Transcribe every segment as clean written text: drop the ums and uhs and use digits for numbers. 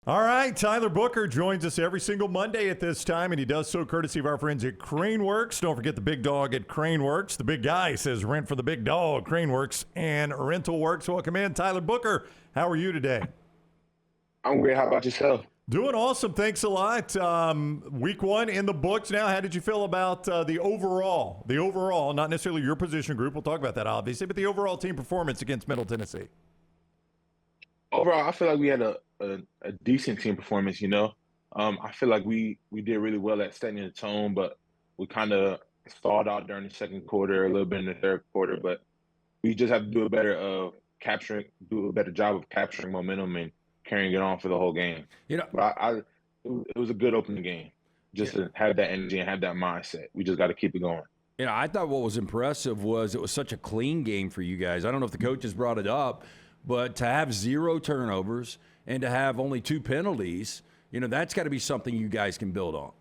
All right, Tyler Booker joins us every single Monday at this time, and he does so courtesy of our friends at CraneWorks. Don't forget the big dog at CraneWorks. The big guy says rent for the big dog, CraneWorks and Rental Works. Welcome in, Tyler Booker. How are you today? I'm great. How about yourself? Doing awesome. Thanks a lot. Week one in the books now. How did you feel about the overall, not necessarily your position group. We'll talk about that, obviously, but the overall team performance against Middle Tennessee? Overall, I feel like we had a decent team performance, you know. I feel like we did really well at setting the tone, but we kind of stalled out during the second quarter, a little bit in the third quarter, but we just have to do a better job of capturing momentum and carrying it on for the whole game. You know, But it was a good opening game. Just to have that energy and have that mindset. We just got to keep it going. I thought what was impressive was it was such a clean game for you guys. I don't know if the coaches brought it up, but to have 0 turnovers and to have only 2 penalties, that's got to be something you guys can build on.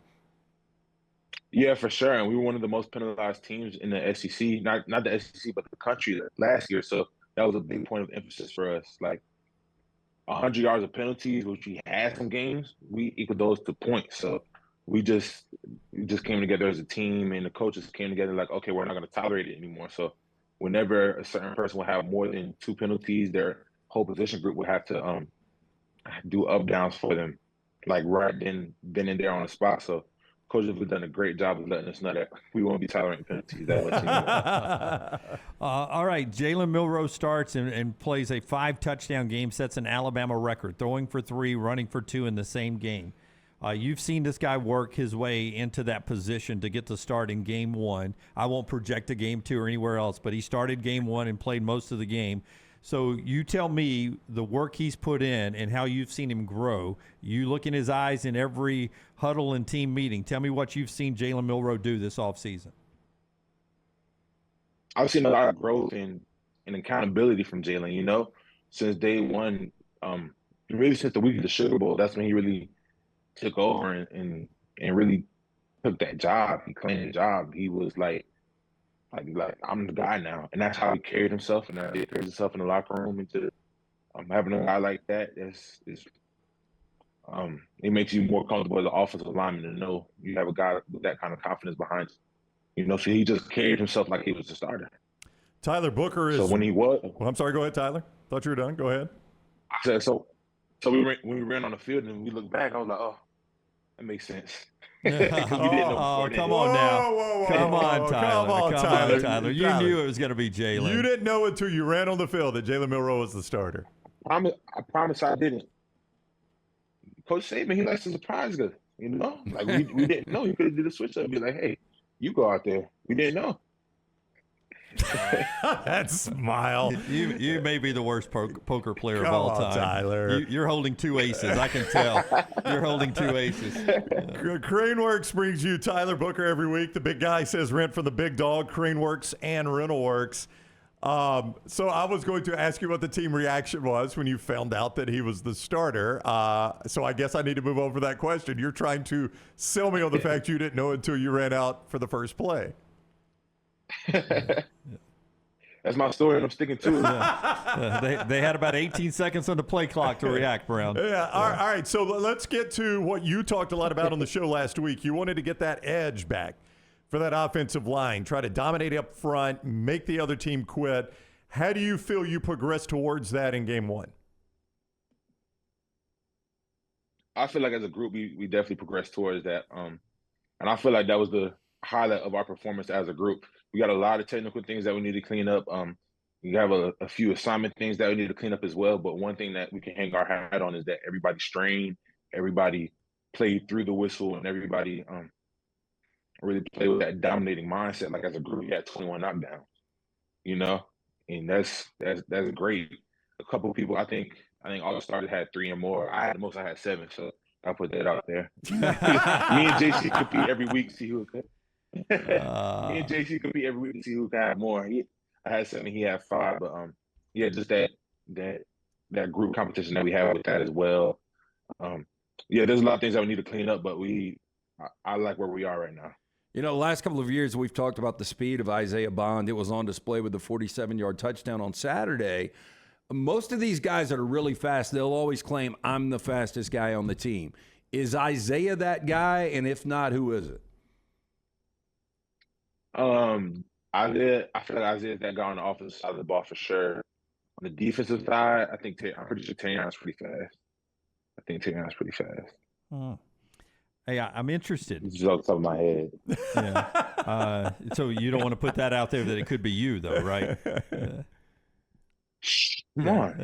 Yeah, for sure. And we were one of the most penalized teams in the SEC, not the SEC, but the country last year. So that was a big point of emphasis for us. Like 100 yards of penalties, which we had some games, we equaled those to points. So we just came together as a team, and the coaches came together like, okay, we're not going to tolerate it anymore. So whenever a certain person will have more than 2 penalties, their whole position group would have to do up downs for them, like right then and there on the spot. So coaches have done a great job of letting us know that we won't be tolerating penalties that much anymore. All right, Jalen Milroe starts and plays a 5-touchdown game, sets an Alabama record, throwing for 3, running for 2 in the same game. You've seen this guy work his way into that position to get the start in game 1. I won't project a game 2 or anywhere else, but he started game 1 and played most of the game. So you tell me the work he's put in and how you've seen him grow. You look in his eyes in every huddle and team meeting. Tell me what you've seen Jalen Milroe do this offseason. I've seen a lot of growth and accountability from Jalen, you know, since day one, really since the week of the Sugar Bowl. That's when he really took over and really took that job. He claimed the job. He was like I'm the guy now, and that's how he carried himself, and how he carries himself in the locker room. Into having a guy like that, it makes you more comfortable as an offensive lineman to know you have a guy with that kind of confidence behind you. You know, so he just carried himself like he was a starter. Tyler Booker is. So when he was, well, I'm sorry. Go ahead, Tyler. Thought you were done. Go ahead. I said so. So when we ran on the field and we looked back, I was like, oh, that makes sense. Come on now. Come on, Tyler. You knew it was going to be Jalen. You didn't know until you ran on the field that Jalen Milroe was the starter. I promise I didn't. Coach Saban, he likes to surprise us, you know? Like, we didn't know. He could have did a switch up and be like, hey, you go out there. We didn't know. That smile. You may be the worst poker player Come of all on, time. Tyler. You're holding 2 aces. I can tell. You're holding 2 aces. CraneWorks brings you Tyler Booker every week. The big guy says rent for the big dog, CraneWorks and Rental Works. So I was going to ask you what the team reaction was when you found out that he was the starter. So I guess I need to move over that question. You're trying to sell me on the fact you didn't know until you ran out for the first play. That's my story, and I'm sticking to it. They had about 18 seconds on the play clock to react, Brown. Yeah. All right. So let's get to what you talked a lot about on the show last week. You wanted to get that edge back for that offensive line, try to dominate up front, make the other team quit. How do you feel you progressed towards that in game 1? I feel like as a group, we definitely progressed towards that. And I feel like that was the highlight of our performance as a group. We got a lot of technical things that we need to clean up. We have a few assignment things that we need to clean up as well. But one thing that we can hang our hat on is that everybody strained, everybody played through the whistle, and everybody really played with that dominating mindset. Like as a group, we had 21 knockdowns, you know, and that's great. A couple of people, I think all the starters had 3 or more. I had 7, so I'll put that out there. Me and JC compete every week to see who could. Me and JC compete every week to see who can have more. I had 7, he had 5, but yeah, just that group competition that we have with that as well. Yeah, there's a lot of things that we need to clean up, but I like where we are right now. You know, the last couple of years we've talked about the speed of Isaiah Bond. It was on display with the 47-yard touchdown on Saturday. most of these guys that are really fast, they'll always claim, I'm the fastest guy on the team. Is Isaiah that guy? And if not, who is it? Isaiah, I feel like Isaiah's that guy on the offensive side of the ball for sure. On the defensive side, I'm pretty sure Tayon's pretty fast. I think Tayon's pretty fast. Hmm. Hey, I'm interested. It's just off the top of my head. Yeah. So you don't want to put that out there that it could be you, though, right? Come on.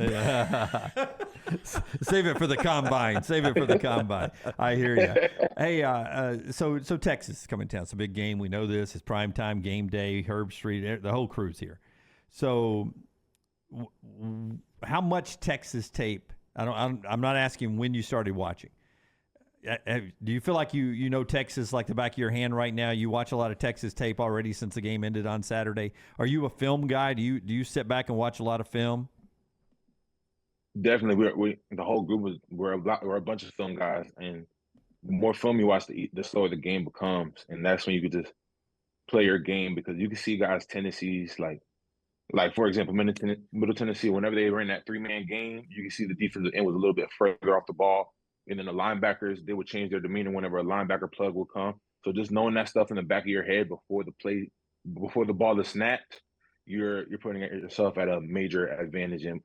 Save it for the combine. Save it for the combine. I hear you. Hey, so Texas is coming to town. It's a big game. We know this. It's primetime game day. Herb Street. The whole crew's here. So, how much Texas tape? I'm not asking when you started watching. Do you feel like you know Texas like the back of your hand right now? You watch a lot of Texas tape already since the game ended on Saturday. Are you a film guy? Do you sit back and watch a lot of film? Definitely, we the whole group we're a bunch of film guys, and the more film you watch, the slower the game becomes, and that's when you can just play your game because you can see guys' tendencies. Like for example, Middle Tennessee, whenever they ran that 3-man game, you can see the defensive end was a little bit further off the ball. And then the linebackers, they would change their demeanor whenever a linebacker plug would come. So just knowing that stuff in the back of your head before the ball is snapped, you're putting yourself at a major advantage. And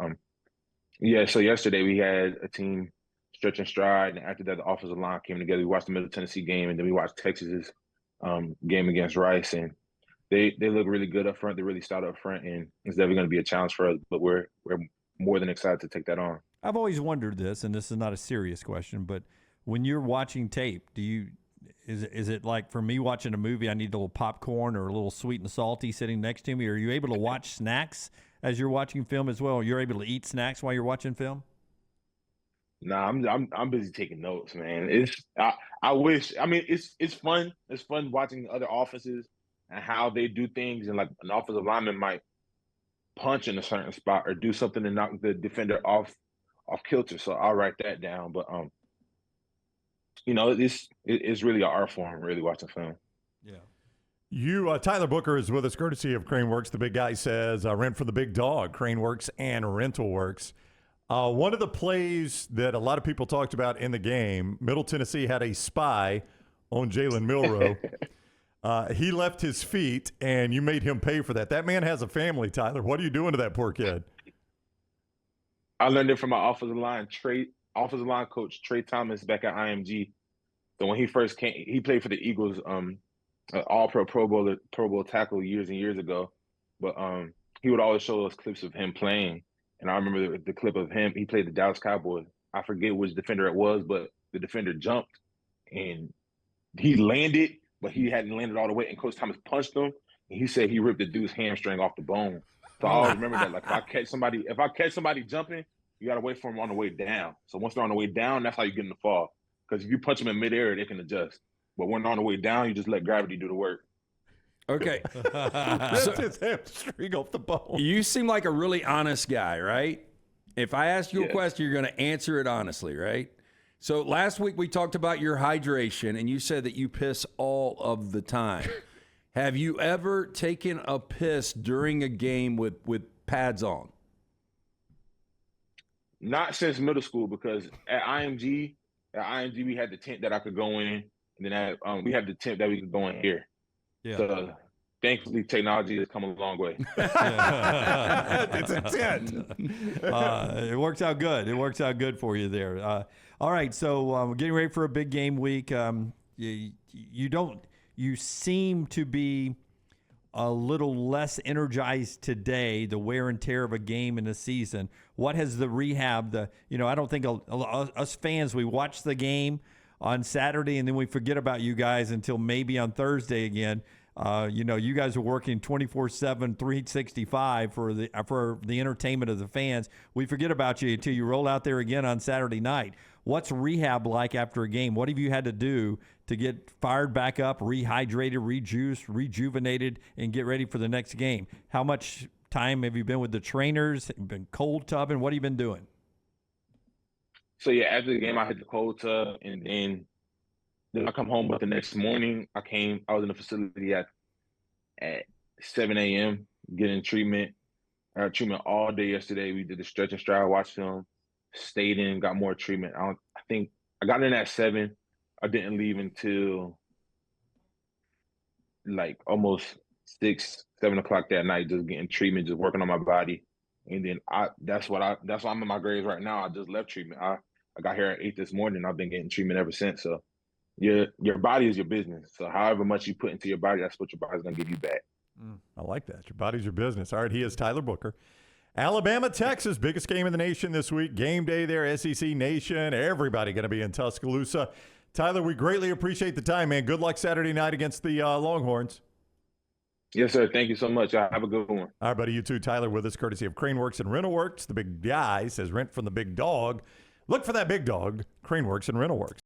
so yesterday we had a team stretch and stride, and after that the offensive line came together. We watched the Middle Tennessee game, and then we watched Texas's game against Rice, and they look really good up front. They're really stout up front, and it's definitely going to be a challenge for us. But we're more than excited to take that on. I've always wondered this, and this is not a serious question, but when you're watching tape, is it like for me watching a movie, I need a little popcorn or a little sweet and salty sitting next to me? Or are you able to watch snacks as you're watching film as well? You're able to eat snacks while you're watching film? Nah, I'm busy taking notes, man. I wish. I mean, it's fun. It's fun watching other offenses and how they do things, and like an offensive lineman might punch in a certain spot or do something to knock the defender off kilter. So I'll write that down. But it's really an art form, really watching film. Yeah. Tyler Booker is with us, courtesy of CraneWorks. The big guy says, rent for the big dog, CraneWorks and RentalWorks. One of the plays that a lot of people talked about in the game, Middle Tennessee had a spy on Jalen Milroe. He left his feet, and you made him pay for that. That man has a family, Tyler. What are you doing to that poor kid? I learned it from my offensive line coach, Trey Thomas, back at IMG. So when he first came, he played for the Eagles, all-pro Pro Bowl tackle years and years ago. But he would always show us clips of him playing. And I remember the clip of him. He played the Dallas Cowboys. I forget which defender it was, but the defender jumped, and he landed, but he hadn't landed all the way. And Coach Thomas punched him, and he said he ripped the dude's hamstring off the bone. So I always remember that. Like if I catch somebody jumping, you gotta wait for them on the way down. So once they're on the way down, that's how you get in the fall. Because if you punch them in midair, they can adjust. But when they're on the way down, you just let gravity do the work. Okay. Ripped his hamstring off the bone. You seem like a really honest guy, right? If I ask you a question, you're going to answer it honestly, right? So last week we talked about your hydration, and you said that you piss all of the time. Have you ever taken a piss during a game with pads on? Not since middle school, because at IMG we had the tent that I could go in, and then we had the tent that we could go in here. Yeah. So thankfully, technology has come a long way. It's a tent. It works out good. It works out good for you there. All right, so we're getting ready for a big game week. You seem to be a little less energized today, the wear and tear of a game in a season. What has the rehab, I don't think us fans, we watch the game on Saturday and then we forget about you guys until maybe on Thursday again. You guys are working 24/7, 365 for the entertainment of the fans. We forget about you until you roll out there again on Saturday night. What's rehab like after a game? What have you had to do to get fired back up, rehydrated, rejuiced, rejuvenated, and get ready for the next game? How much time have you been with the trainers? Been cold tubbing? What have you been doing? So yeah, after the game, I hit the cold tub, and then I come home. But the next morning, I was in the facility at 7 a.m. getting treatment. I had treatment all day yesterday. We did the stretch and stride watch film, stayed in, got more treatment. I think I got in at 7. I didn't leave until like almost 6, 7 o'clock that night, just getting treatment, just working on my body. And then that's why I'm in my grades right now. I just left treatment. I got here at 8 this morning. I've been getting treatment ever since. So your body is your business. So however much you put into your body, that's what your body's gonna give you back. I like that. Your body's your business. All right, he is Tyler Booker. Alabama, Texas, biggest game in the nation this week. Game day there, SEC Nation. Everybody going to be in Tuscaloosa. Tyler, we greatly appreciate the time, man. Good luck Saturday night against the Longhorns. Yes, sir. Thank you so much. Have a good one. All right, buddy. You too, Tyler, with us, courtesy of CraneWorks and RentalWorks. The big guy says rent from the big dog. Look for that big dog, CraneWorks and RentalWorks.